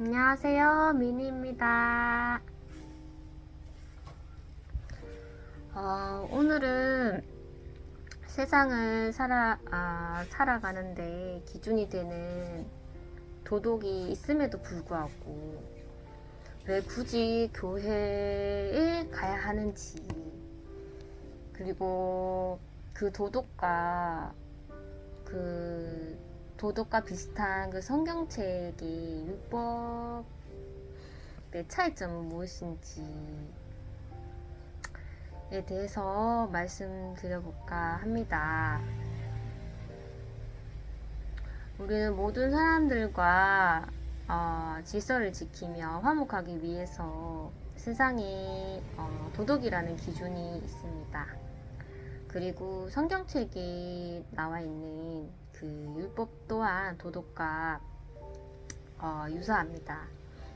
안녕하세요, 미니입니다. 오늘은 세상을 살아가는데 기준이 되는 도덕이 있음에도 불구하고 왜 굳이 교회에 가야 하는지, 그리고 그 도덕과 비슷한 그 성경책의 율법의 차이점은 무엇인지에 대해서 말씀드려볼까 합니다. 우리는 모든 사람들과 질서를 지키며 화목하기 위해서 세상에 도덕이라는 기준이 있습니다. 그리고 성경책에 나와 있는 그 율법 또한 도덕과 유사합니다.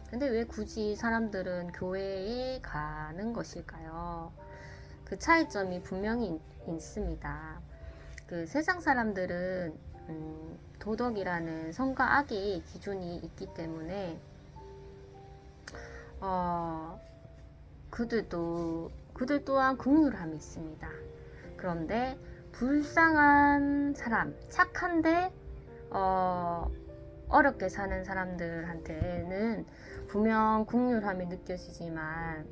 근데 왜 굳이 사람들은 교회에 가는 것일까요? 그 차이점이 분명히 있습니다. 그 세상 사람들은 도덕이라는 선과 악의 기준이 있기 때문에 그들 또한 긍휼함이 있습니다. 그런데 불쌍한 사람, 착한데 어렵게 사는 사람들한테는 분명 긍휼함이 느껴지지만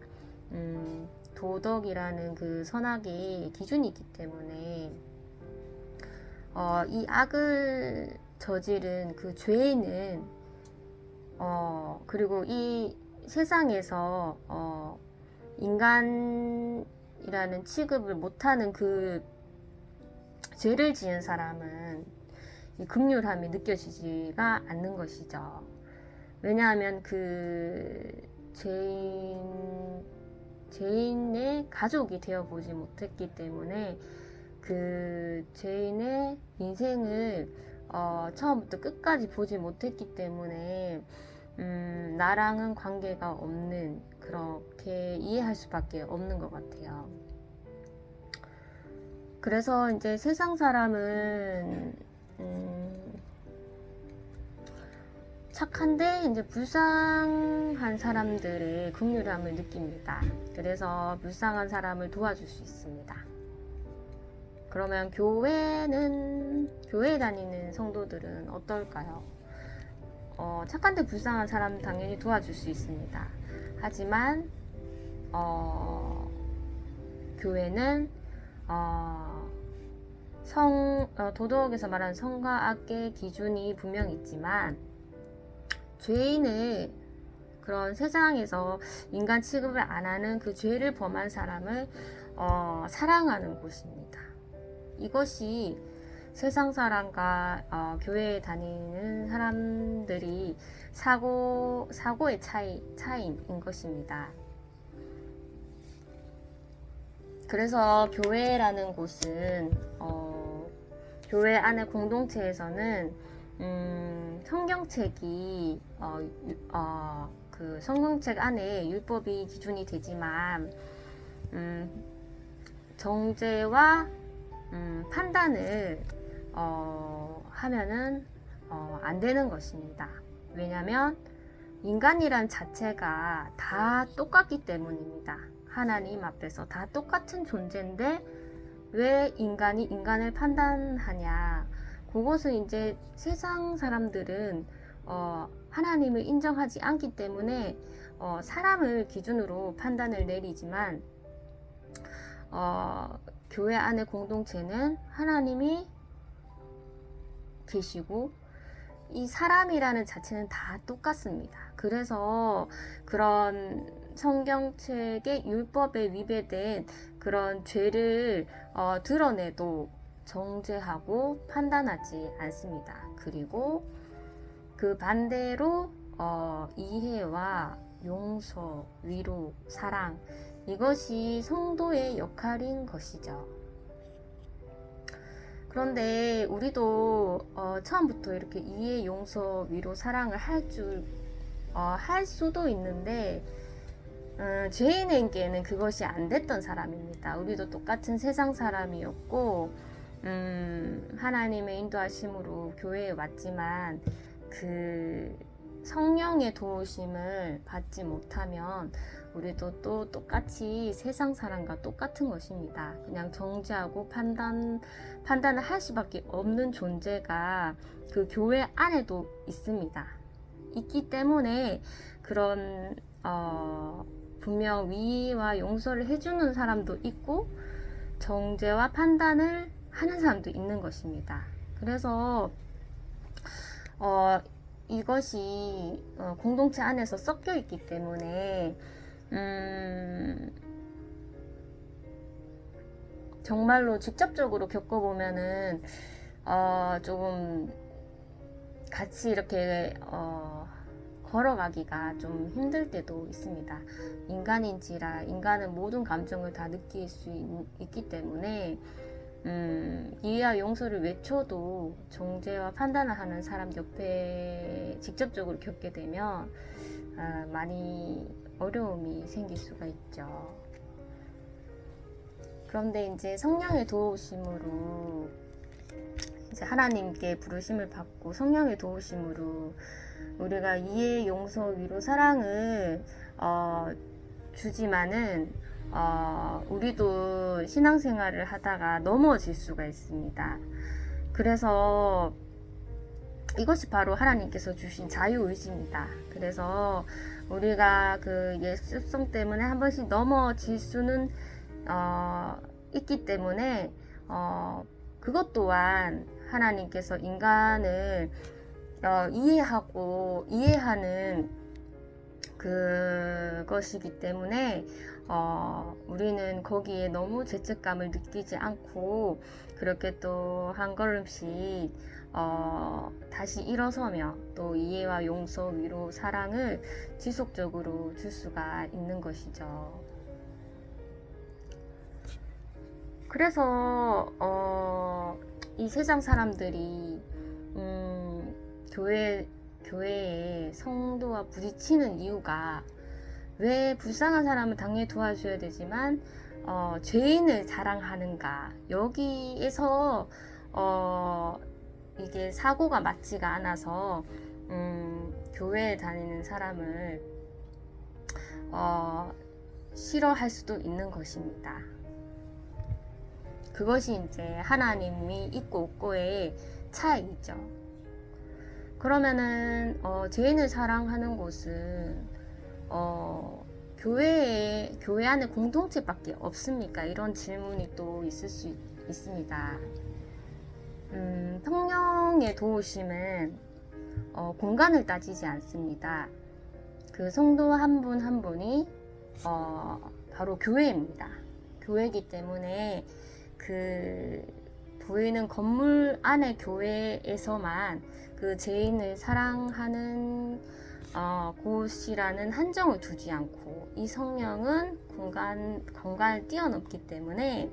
도덕이라는 그 선악의 기준이 있기 때문에 이 악을 저지른 그 죄인은 그리고 이 세상에서 인간이라는 취급을 못하는 그 죄를 지은 사람은 이 긍휼함이 느껴지지가 않는 것이죠. 왜냐하면 그 죄인의 가족이 되어보지 못했기 때문에 그 죄인의 인생을 처음부터 끝까지 보지 못했기 때문에 나랑은 관계가 없는, 그렇게 이해할 수밖에 없는 것 같아요. 그래서 이제 세상 사람은 착한데 이제 불쌍한 사람들의 긍휼함을 느낍니다. 그래서 불쌍한 사람을 도와줄 수 있습니다. 그러면 교회에 다니는 성도들은 어떨까요? 착한데 불쌍한 사람 당연히 도와줄 수 있습니다. 하지만 교회는 도덕에서 말하는 선과 악의 기준이 분명히 있지만 죄인을, 그런 세상에서 인간 취급을 안 하는 그 죄를 범한 사람을 사랑하는 곳입니다. 이것이 세상 사람과 교회에 다니는 사람들이 사고의 차이인 것입니다. 그래서 교회라는 곳은 교회 안의 공동체에서는 성경책이 그 성경책 안에 율법이 기준이 되지만 정죄와 판단을 하면은 안 되는 것입니다. 왜냐하면 인간이란 자체가 다 똑같기 때문입니다. 하나님 앞에서 다 똑같은 존재인데 왜 인간이 인간을 판단하냐? 그것은 이제 세상 사람들은 하나님을 인정하지 않기 때문에 사람을 기준으로 판단을 내리지만 교회 안의 공동체는 하나님이 계시고 이 사람이라는 자체는 다 똑같습니다. 그래서 그런 성경책의 율법에 위배된 그런 죄를 드러내도 정죄하고 판단하지 않습니다. 그리고 그 반대로 이해와 용서, 위로, 사랑, 이것이 성도의 역할인 것이죠. 그런데 우리도 처음부터 이렇게 이해, 용서, 위로, 사랑을 할 수도 있는데 죄인에게는 그것이 안 됐던 사람입니다. 우리도 똑같은 세상 사람이었고 하나님의 인도하심으로 교회에 왔지만 그 성령의 도우심을 받지 못하면 우리도 또 똑같이 세상 사람과 똑같은 것입니다. 그냥 정죄하고 판단을 할 수밖에 없는 존재가 그 교회 안에도 있습니다. 있기 때문에 그런 분명 위와 용서를 해주는 사람도 있고 정죄와 판단을 하는 사람도 있는 것입니다. 그래서 이것이 공동체 안에서 섞여 있기 때문에 정말로 직접적으로 겪어보면은 조금 같이 이렇게 걸어가기가 좀 힘들 때도 있습니다. 인간인지라 인간은 모든 감정을 다 느낄 수 있기 때문에 이해와 용서를 외쳐도 정죄와 판단을 하는 사람 옆에 직접적으로 겪게 되면 많이 어려움이 생길 수가 있죠. 그런데 이제 성령의 도우심으로 이제 하나님께 부르심을 받고 성령의 도우심으로 우리가 이해, 용서, 위로, 사랑을 주지만은 우리도 신앙생활을 하다가 넘어질 수가 있습니다. 그래서 이것이 바로 하나님께서 주신 자유의지입니다. 그래서 우리가 그 예습성 때문에 한 번씩 넘어질 수는 있기 때문에 그것 또한 하나님께서 인간을 이해하는 그것이기 때문에 우리는 거기에 너무 죄책감을 느끼지 않고 그렇게 또 한 걸음씩 다시 일어서며 또 이해와 용서, 위로, 사랑을 지속적으로 줄 수가 있는 것이죠. 그래서 이 세상 사람들이 교회에 성도와 부딪히는 이유가 왜 불쌍한 사람은 당연히 도와줘야 되지만 죄인을 사랑하는가, 여기에서 이게 사고가 맞지가 않아서 교회에 다니는 사람을 싫어할 수도 있는 것입니다. 그것이 이제 하나님이 있고 없고의 차이죠. 그러면은 죄인을 사랑하는 곳은 교회 안에 공동체밖에 없습니까? 이런 질문이 또 있을 수 있습니다. 성령의 도우심은 공간을 따지지 않습니다. 그 성도 한 분 한 분이 바로 교회입니다. 교회이기 때문에 그 보이는 건물 안의 교회에서만 그 죄인을 사랑하는 곳이라는 한정을 두지 않고 이 성령은 공간을 뛰어넘기 때문에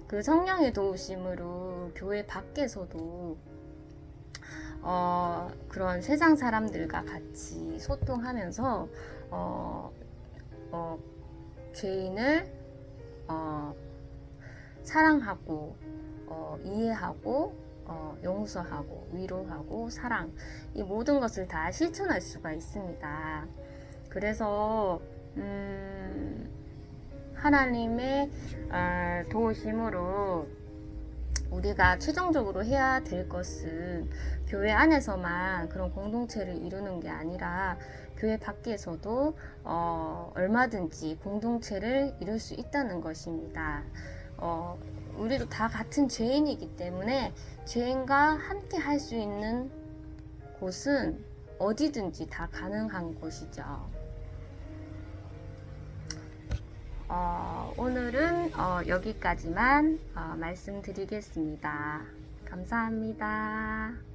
그 성령의 도우심으로 교회 밖에서도 그런 세상 사람들과 같이 소통하면서 죄인을 사랑하고 이해하고 용서하고 위로하고 사랑, 이 모든 것을 다 실천할 수가 있습니다. 그래서 하나님의 도우심으로 우리가 최종적으로 해야 될 것은 교회 안에서만 그런 공동체를 이루는 게 아니라 교회 밖에서도 얼마든지 공동체를 이룰 수 있다는 것입니다. 우리도 다 같은 죄인이기 때문에 죄인과 함께 할 수 있는 곳은 어디든지 다 가능한 곳이죠. 오늘은 여기까지만 말씀드리겠습니다. 감사합니다.